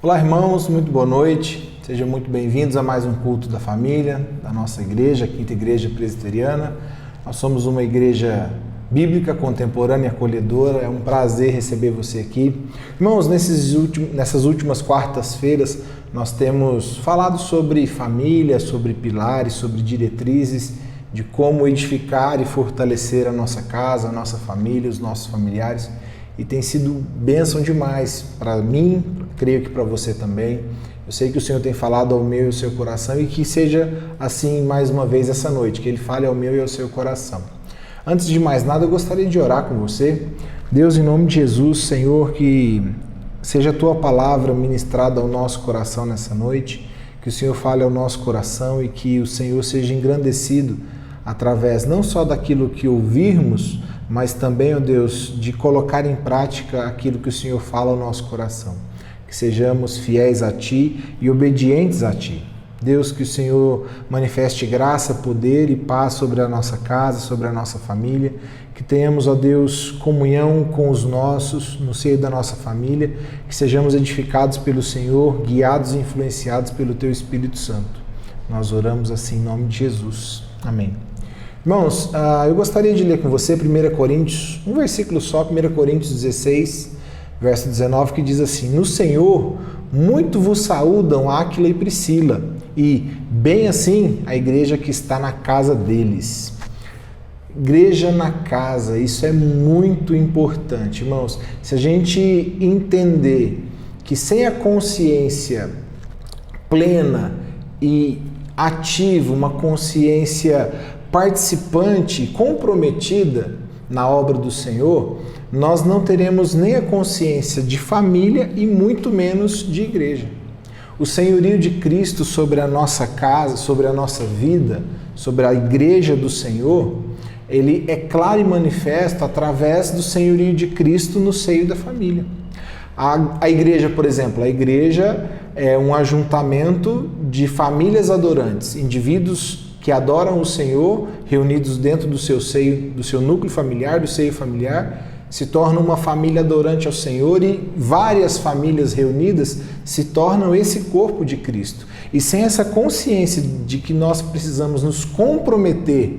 Olá, irmãos, muito boa noite. Sejam muito bem-vindos a mais um culto da família, da nossa igreja, a Quinta Igreja Presbiteriana. Nós somos uma igreja bíblica, contemporânea e acolhedora. É um prazer receber você aqui. Irmãos, nessas últimas quartas-feiras, nós temos falado sobre família, sobre pilares, sobre diretrizes de como edificar e fortalecer a nossa casa, a nossa família, os nossos familiares. E tem sido bênção demais para mim, creio que para você também. Eu sei que o Senhor tem falado ao meu e ao seu coração e que seja assim mais uma vez essa noite, que Ele fale ao meu e ao seu coração. Antes de mais nada, eu gostaria de orar com você. Deus, em nome de Jesus, Senhor, que seja a Tua palavra ministrada ao nosso coração nessa noite, que o Senhor fale ao nosso coração e que o Senhor seja engrandecido através não só daquilo que ouvirmos, mas também, ó Deus, de colocar em prática aquilo que o Senhor fala ao nosso coração. Que sejamos fiéis a Ti e obedientes a Ti. Deus, que o Senhor manifeste graça, poder e paz sobre a nossa casa, sobre a nossa família. Que tenhamos, ó Deus, comunhão com os nossos, no seio da nossa família. Que sejamos edificados pelo Senhor, guiados e influenciados pelo Teu Espírito Santo. Nós oramos assim em nome de Jesus. Amém. Irmãos, eu gostaria de ler com você 1 Coríntios, um versículo só, 1 Coríntios 16, verso 19, que diz assim: No Senhor, muito vos saúdam Áquila e Priscila, e, bem assim, a igreja que está na casa deles. Igreja na casa, isso é muito importante, irmãos. Se a gente entender que sem a consciência plena e ativa, uma consciência participante, comprometida na obra do Senhor, nós não teremos nem a consciência de família e muito menos de igreja. O senhorio de Cristo sobre a nossa casa, sobre a nossa vida, sobre a igreja do Senhor, ele é claro e manifesto através do senhorio de Cristo no seio da família. A igreja, por exemplo, a igreja é um ajuntamento de famílias adorantes, indivíduos que adoram o Senhor, reunidos dentro do seu seio, do seu núcleo familiar, do seio familiar, se torna uma família adorante ao Senhor e várias famílias reunidas se tornam esse corpo de Cristo. E sem essa consciência de que nós precisamos nos comprometer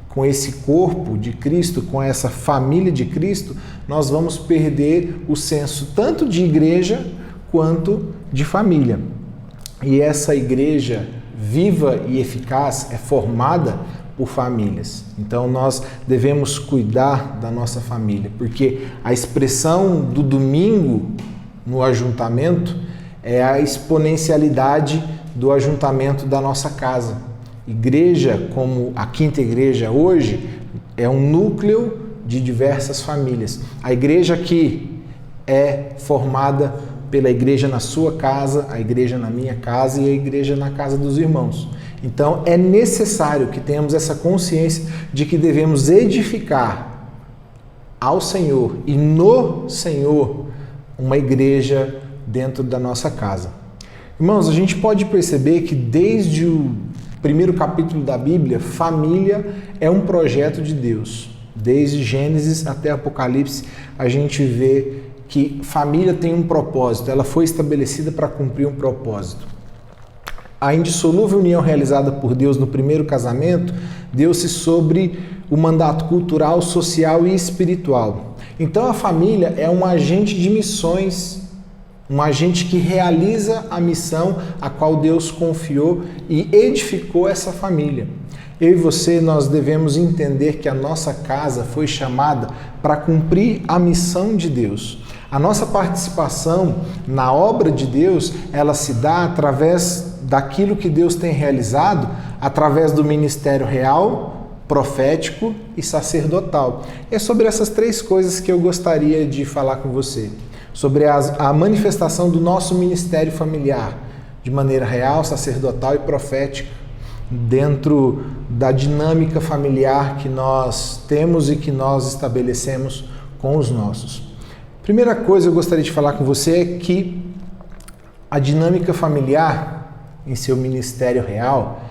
com esse corpo de Cristo, com essa família de Cristo, nós vamos perder o senso tanto de igreja quanto de família. E essa igreja viva e eficaz é formada por famílias. Então nós devemos cuidar da nossa família, porque a expressão do domingo no ajuntamento é a exponencialidade do ajuntamento da nossa casa. Igreja, como a Quinta Igreja hoje, é um núcleo de diversas famílias. A igreja aqui é formada pela igreja na sua casa, a igreja na minha casa e a igreja na casa dos irmãos. Então é necessário que tenhamos essa consciência de que devemos edificar ao Senhor e no Senhor uma igreja dentro da nossa casa. Irmãos, a gente pode perceber que desde o primeiro capítulo da Bíblia, família é um projeto de Deus. Desde Gênesis até Apocalipse, a gente vê que família tem um propósito, ela foi estabelecida para cumprir um propósito. A indissolúvel união realizada por Deus no primeiro casamento deu-se sobre o mandato cultural, social e espiritual. Então a família é um agente de missões, um agente que realiza a missão a qual Deus confiou e edificou essa família. Eu e você, nós devemos entender que a nossa casa foi chamada para cumprir a missão de Deus. A nossa participação na obra de Deus, ela se dá através daquilo que Deus tem realizado, através do ministério real, profético e sacerdotal. É sobre essas três coisas que eu gostaria de falar com você. Sobre a manifestação do nosso ministério familiar, de maneira real, sacerdotal e profética, dentro da dinâmica familiar que nós temos e que nós estabelecemos com os nossos. Primeira coisa que eu gostaria de falar com você é que a dinâmica familiar em seu ministério real,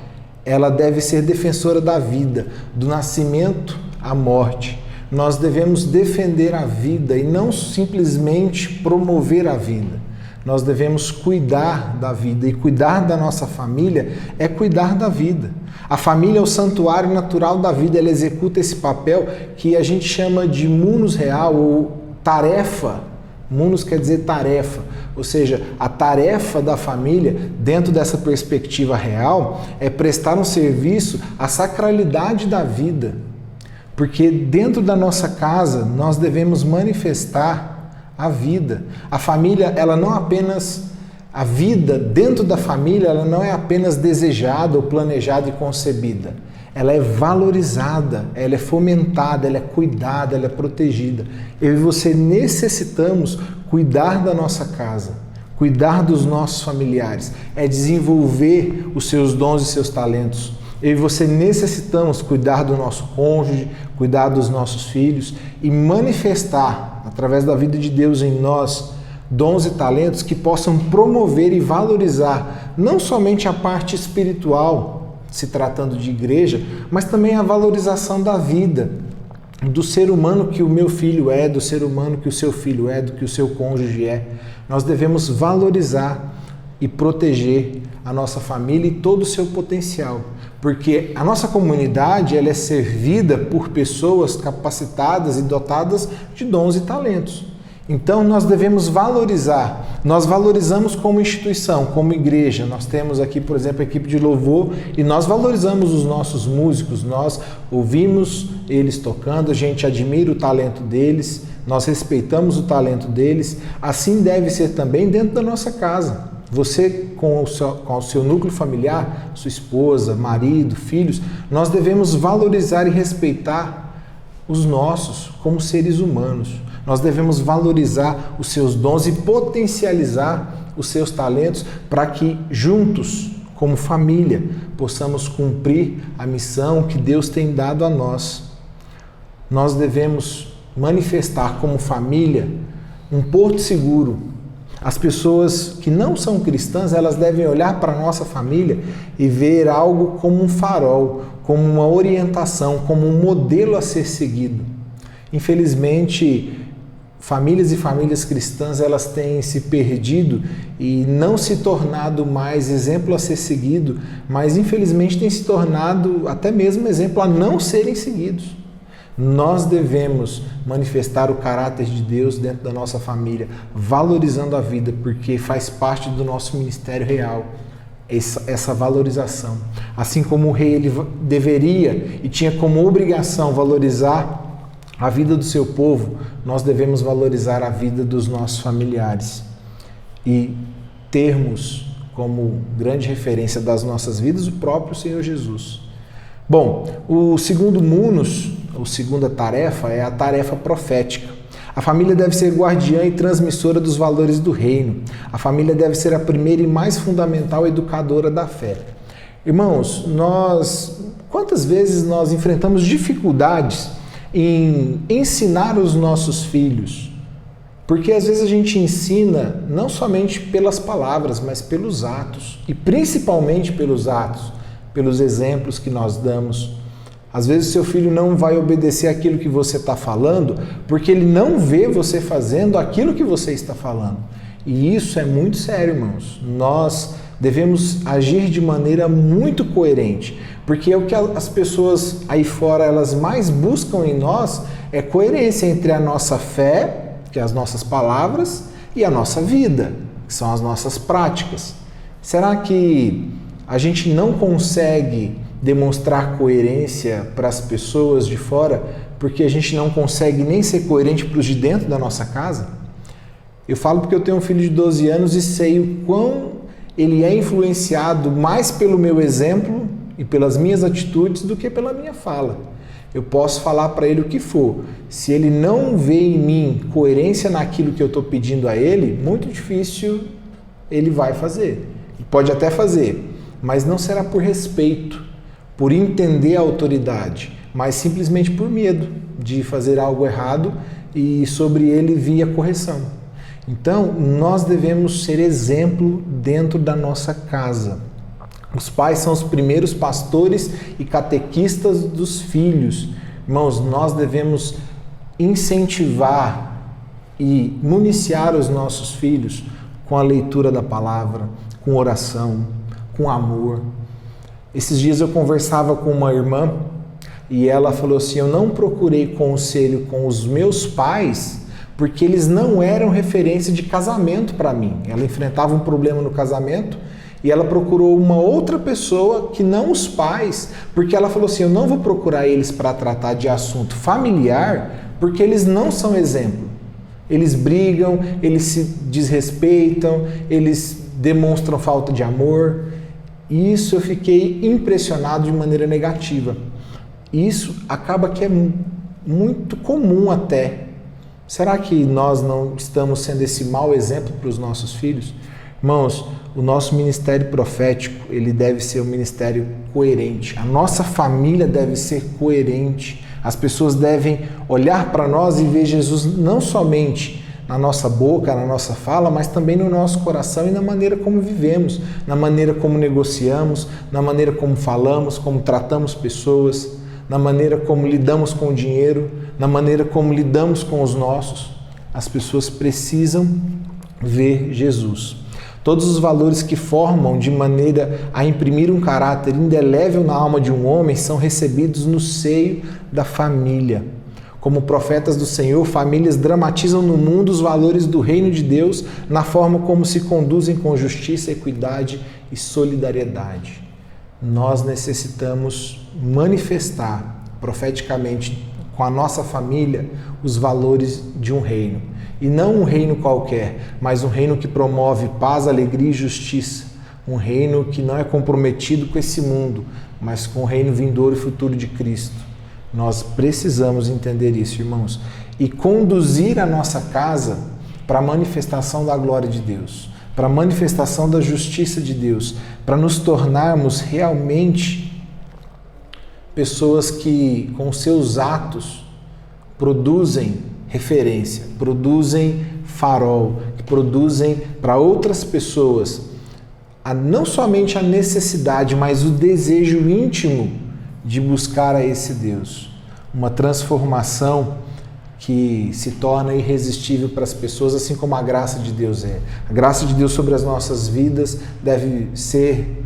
ela deve ser defensora da vida, do nascimento à morte. Nós devemos defender a vida e não simplesmente promover a vida. nós devemos cuidar da vida. E cuidar da nossa família é cuidar da vida. A família é o santuário natural da vida, ela executa esse papel que a gente chama de munus real ou tarefa. Munus quer dizer tarefa, ou seja, a tarefa da família, dentro dessa perspectiva real, é prestar um serviço à sacralidade da vida. Porque dentro da nossa casa nós devemos manifestar a vida. A família, ela não apenas... A vida dentro da família, ela não é apenas desejada ou planejada e concebida. Ela é valorizada, ela é fomentada, ela é cuidada, ela é protegida. Eu e você necessitamos cuidar da nossa casa, cuidar dos nossos familiares, é desenvolver os seus dons e seus talentos. Eu e você necessitamos cuidar do nosso cônjuge, cuidar dos nossos filhos e manifestar, através da vida de Deus em nós, dons e talentos que possam promover e valorizar não somente a parte espiritual, se tratando de igreja, mas também a valorização da vida, do ser humano que o meu filho é, do ser humano que o seu filho é, do que o seu cônjuge é. Nós devemos valorizar e proteger a nossa família e todo o seu potencial, porque a nossa comunidade ela é servida por pessoas capacitadas e dotadas de dons e talentos. Então nós devemos valorizar, nós valorizamos como instituição, como igreja, nós temos aqui, por exemplo, a equipe de louvor e nós valorizamos os nossos músicos, nós ouvimos eles tocando, a gente admira o talento deles, nós respeitamos o talento deles, assim deve ser também dentro da nossa casa. Você com o seu núcleo familiar, sua esposa, marido, filhos, nós devemos valorizar e respeitar os nossos como seres humanos. Nós devemos valorizar os seus dons e potencializar os seus talentos para que juntos, como família, possamos cumprir a missão que Deus tem dado a nós. Nós devemos manifestar como família um porto seguro. As pessoas que não são cristãs, elas devem olhar para a nossa família e ver algo como um farol, como uma orientação, como um modelo a ser seguido. Infelizmente, famílias e famílias cristãs elas têm se perdido e não se tornado mais exemplo a ser seguido, mas infelizmente têm se tornado até mesmo exemplo a não serem seguidos. Nós devemos manifestar o caráter de Deus dentro da nossa família, valorizando a vida, porque faz parte do nosso ministério real essa valorização. Assim como o rei ele deveria e tinha como obrigação valorizar a vida do seu povo, nós devemos valorizar a vida dos nossos familiares e termos como grande referência das nossas vidas o próprio Senhor Jesus. Bom, o segundo munus, ou segunda tarefa, é a tarefa profética. A família deve ser guardiã e transmissora dos valores do reino. A família deve ser a primeira e mais fundamental educadora da fé. Irmãos, quantas vezes nós enfrentamos dificuldades em ensinar os nossos filhos? Porque às vezes a gente ensina não somente pelas palavras, mas pelos atos. E principalmente pelos atos, pelos exemplos que nós damos. Às vezes seu filho não vai obedecer aquilo que você está falando, porque ele não vê você fazendo aquilo que você está falando. E isso é muito sério, irmãos. Nós devemos agir de maneira muito coerente, porque é o que as pessoas aí fora elas mais buscam em nós é coerência entre a nossa fé, que é as nossas palavras, e a nossa vida, que são as nossas práticas. Será que a gente não consegue demonstrar coerência para as pessoas de fora porque a gente não consegue nem ser coerente para os de dentro da nossa casa? Eu falo porque eu tenho um filho de 12 anos e sei o quão ele é influenciado mais pelo meu exemplo e pelas minhas atitudes do que pela minha fala. Eu posso falar para ele o que for. Se ele não vê em mim coerência naquilo que eu estou pedindo a ele, muito difícil ele vai fazer. Ele pode até fazer, mas não será por respeito, por entender a autoridade, mas simplesmente por medo de fazer algo errado e sobre ele vir a correção. Então, nós devemos ser exemplo dentro da nossa casa. Os pais são os primeiros pastores e catequistas dos filhos. Irmãos, nós devemos incentivar e municiar os nossos filhos com a leitura da palavra, com oração, com amor. Esses dias eu conversava com uma irmã e ela falou assim: eu não procurei conselho com os meus pais porque eles não eram referência de casamento para mim. Ela enfrentava um problema no casamento e ela procurou uma outra pessoa que não os pais, porque ela falou assim: eu não vou procurar eles para tratar de assunto familiar porque eles não são exemplo. Eles brigam, eles se desrespeitam, eles demonstram falta de amor. Isso eu fiquei impressionado de maneira negativa. Isso acaba que é muito comum até. Será que nós não estamos sendo esse mau exemplo para os nossos filhos? Irmãos, o nosso ministério profético, ele deve ser um ministério coerente. A nossa família deve ser coerente. As pessoas devem olhar para nós e ver Jesus não somente na nossa boca, na nossa fala, mas também no nosso coração e na maneira como vivemos, na maneira como negociamos, na maneira como falamos, como tratamos pessoas, na maneira como lidamos com o dinheiro, na maneira como lidamos com os nossos. As pessoas precisam ver Jesus. Todos os valores que formam de maneira a imprimir um caráter indelével na alma de um homem são recebidos no seio da família. Como profetas do Senhor, famílias dramatizam no mundo os valores do reino de Deus na forma como se conduzem com justiça, equidade e solidariedade. Nós necessitamos manifestar profeticamente com a nossa família os valores de um reino. E não um reino qualquer, mas um reino que promove paz, alegria e justiça. Um reino que não é comprometido com esse mundo, mas com o reino vindouro e futuro de Cristo. Nós precisamos entender isso, irmãos, e conduzir a nossa casa para a manifestação da glória de Deus, para a manifestação da justiça de Deus, para nos tornarmos realmente pessoas que, com seus atos, produzem referência, produzem farol, que produzem para outras pessoas não somente a necessidade, mas o desejo íntimo de buscar a esse Deus. Uma transformação que se torna irresistível para as pessoas, assim como a graça de Deus é. A graça de Deus sobre as nossas vidas deve ser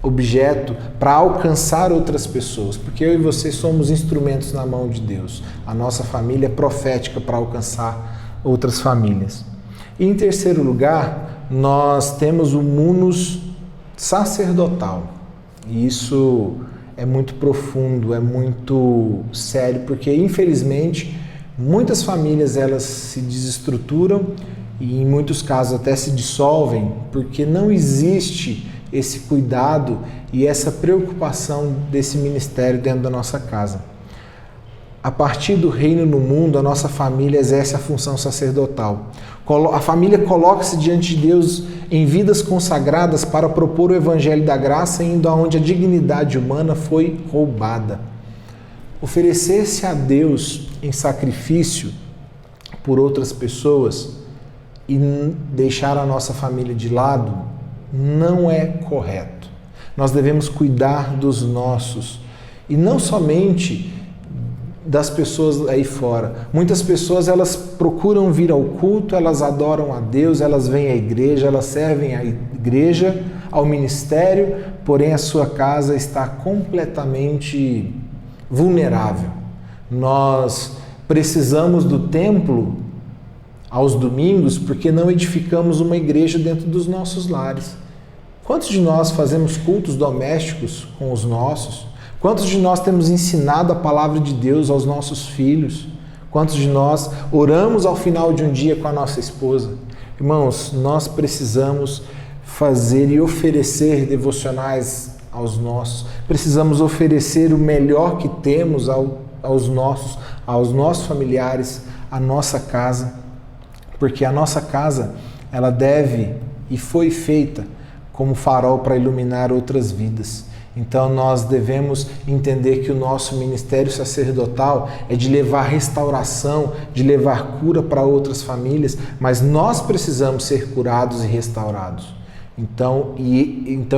objeto para alcançar outras pessoas, porque eu e você somos instrumentos na mão de Deus. A nossa família é profética para alcançar outras famílias. E em terceiro lugar, nós temos o munus sacerdotal. E isso é muito profundo, é muito sério, porque infelizmente muitas famílias elas se desestruturam e em muitos casos até se dissolvem porque não existe esse cuidado e essa preocupação desse ministério dentro da nossa casa. A partir do reino no mundo, a nossa família exerce a função sacerdotal. A família coloca-se diante de Deus em vidas consagradas para propor o evangelho da graça, indo aonde a dignidade humana foi roubada. Oferecer-se a Deus em sacrifício por outras pessoas e deixar a nossa família de lado não é correto. Nós devemos cuidar dos nossos e não somente das pessoas aí fora. Muitas pessoas elas procuram vir ao culto, elas adoram a Deus, elas vêm à igreja, elas servem à igreja, ao ministério, porém a sua casa está completamente vulnerável. Nós precisamos do templo aos domingos porque não edificamos uma igreja dentro dos nossos lares. Quantos de nós fazemos cultos domésticos com os nossos? Quantos de nós temos ensinado a palavra de Deus aos nossos filhos? Quantos de nós oramos ao final de um dia com a nossa esposa? Irmãos, nós precisamos fazer e oferecer devocionais aos nossos. Precisamos oferecer o melhor que temos aos nossos familiares, à nossa casa. Porque a nossa casa, ela deve e foi feita como farol para iluminar outras vidas. Então nós devemos entender que o nosso ministério sacerdotal é de levar restauração, de levar cura para outras famílias, mas nós precisamos ser curados e restaurados. Então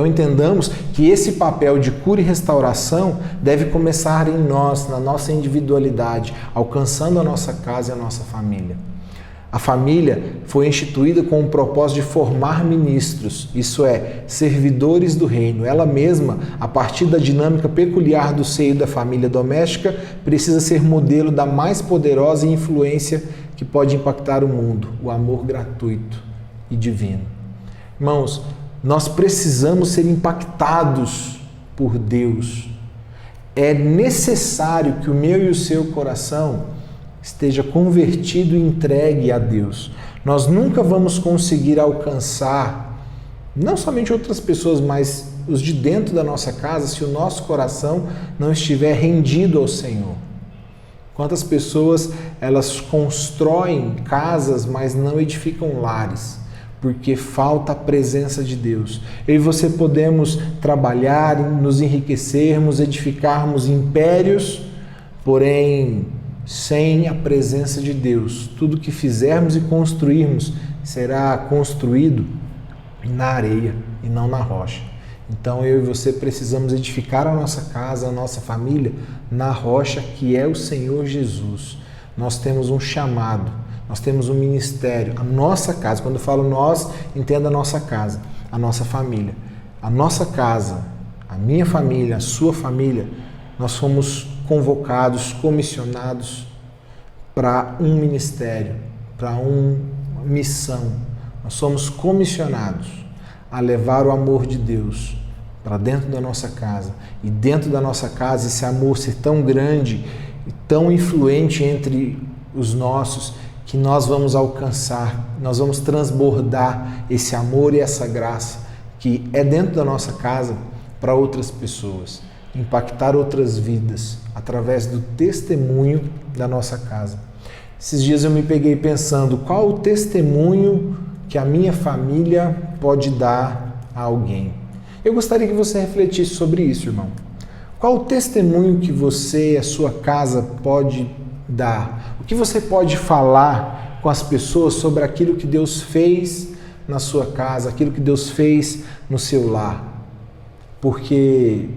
entendamos que esse papel de cura e restauração deve começar em nós, na nossa individualidade, alcançando a nossa casa e a nossa família. A família foi instituída com o propósito de formar ministros, isso é, servidores do reino. Ela mesma, a partir da dinâmica peculiar do seio da família doméstica, precisa ser modelo da mais poderosa influência que pode impactar o mundo, o amor gratuito e divino. Irmãos, nós precisamos ser impactados por Deus. É necessário que o meu e o seu coração esteja convertido e entregue a Deus. Nós nunca vamos conseguir alcançar, não somente outras pessoas, mas os de dentro da nossa casa, se o nosso coração não estiver rendido ao Senhor. Quantas pessoas, elas constroem casas, mas não edificam lares, porque falta a presença de Deus. Eu e você podemos trabalhar, nos enriquecermos, edificarmos impérios, porém, sem a presença de Deus, tudo que fizermos e construirmos será construído na areia e não na rocha. Então eu e você precisamos edificar a nossa casa, a nossa família na rocha que é o Senhor Jesus. Nós temos um chamado, nós temos um ministério, a nossa casa. Quando eu falo nós, entenda a nossa casa, a nossa família. A nossa casa, a minha família, a sua família, nós somos convocados, comissionados para um ministério, para uma missão. Nós somos comissionados a levar o amor de Deus para dentro da nossa casa. E dentro da nossa casa, esse amor ser tão grande e tão influente entre os nossos, que nós vamos alcançar, nós vamos transbordar esse amor e essa graça que é dentro da nossa casa para outras pessoas, impactar outras vidas através do testemunho da nossa casa. Esses dias eu me peguei pensando, qual o testemunho que a minha família pode dar a alguém? Eu gostaria que você refletisse sobre isso, irmão. Qual o testemunho que você e a sua casa pode dar? O que você pode falar com as pessoas sobre aquilo que Deus fez na sua casa, aquilo que Deus fez no seu lar? Porque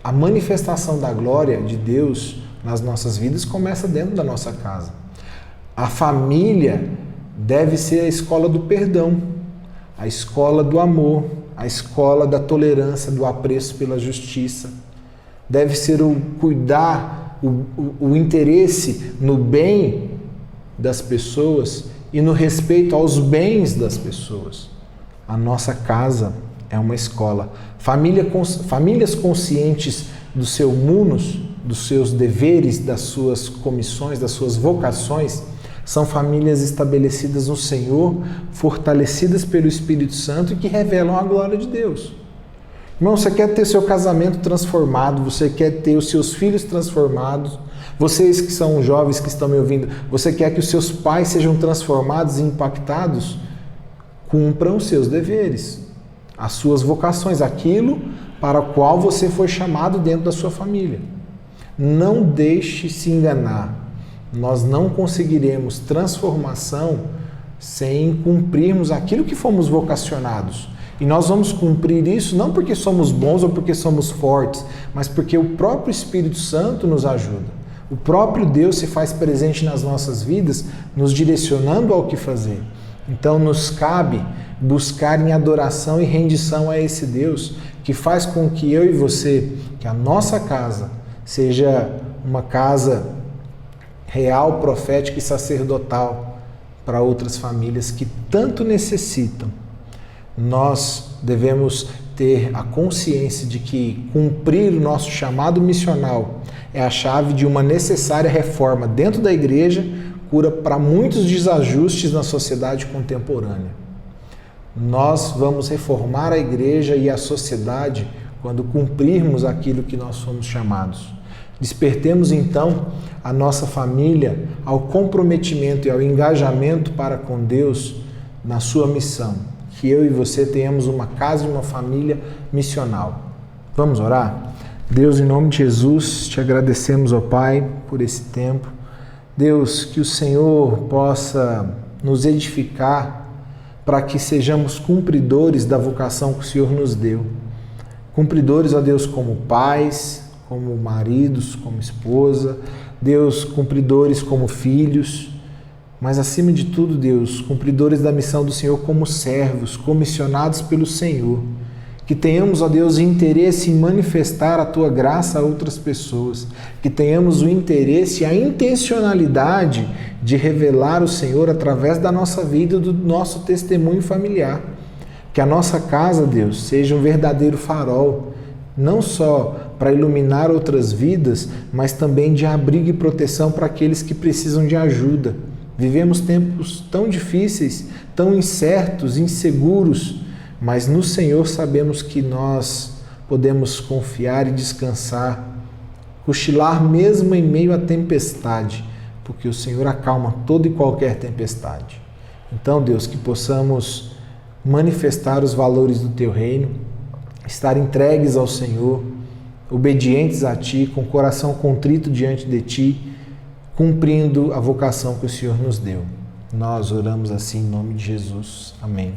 a manifestação da glória de Deus nas nossas vidas começa dentro da nossa casa. A família deve ser a escola do perdão, a escola do amor, a escola da tolerância, do apreço pela justiça. Deve ser o cuidar, o interesse no bem das pessoas e no respeito aos bens das pessoas. A nossa casa é uma escola. Famílias conscientes do seu munus, dos seus deveres, das suas comissões, das suas vocações, são famílias estabelecidas no Senhor, fortalecidas pelo Espírito Santo e que revelam a glória de Deus. Irmão, você quer ter seu casamento transformado, você quer ter os seus filhos transformados, vocês que são jovens que estão me ouvindo, você quer que os seus pais sejam transformados e impactados? Cumpram os seus deveres, as suas vocações, aquilo para o qual você foi chamado dentro da sua família. Não deixe se enganar. Nós não conseguiremos transformação sem cumprirmos aquilo que fomos vocacionados. E nós vamos cumprir isso não porque somos bons ou porque somos fortes, mas porque o próprio Espírito Santo nos ajuda. O próprio Deus se faz presente nas nossas vidas, nos direcionando ao que fazer. Então nos cabe buscar em adoração e rendição a esse Deus que faz com que eu e você, que a nossa casa seja uma casa real, profética e sacerdotal para outras famílias que tanto necessitam. Nós devemos ter a consciência de que cumprir o nosso chamado missional é a chave de uma necessária reforma dentro da igreja, cura para muitos desajustes na sociedade contemporânea. Nós vamos reformar a igreja e a sociedade quando cumprirmos aquilo que nós somos chamados. Despertemos então a nossa família ao comprometimento e ao engajamento para com Deus na sua missão. Que eu e você tenhamos uma casa e uma família missional. Vamos orar? Deus, em nome de Jesus, te agradecemos, ó Pai, por esse tempo. Deus, que o Senhor possa nos edificar para que sejamos cumpridores da vocação que o Senhor nos deu. Cumpridores, ó Deus, como pais, como maridos, como esposa. Deus, cumpridores como filhos. mas acima de tudo, Deus, cumpridores da missão do Senhor como servos, comissionados pelo Senhor. Que tenhamos, ó Deus, interesse em manifestar a Tua graça a outras pessoas. Que tenhamos o interesse e a intencionalidade de revelar o Senhor através da nossa vida e do nosso testemunho familiar. Que a nossa casa, Deus, seja um verdadeiro farol, não só para iluminar outras vidas, mas também de abrigo e proteção para aqueles que precisam de ajuda. Vivemos tempos tão difíceis, tão incertos, inseguros, mas no Senhor sabemos que nós podemos confiar e descansar, cochilar mesmo em meio à tempestade, porque o Senhor acalma toda e qualquer tempestade. Então, Deus, que possamos manifestar os valores do Teu reino, estar entregues ao Senhor, obedientes a Ti, com o coração contrito diante de Ti, cumprindo a vocação que o Senhor nos deu. Nós oramos assim em nome de Jesus. Amém.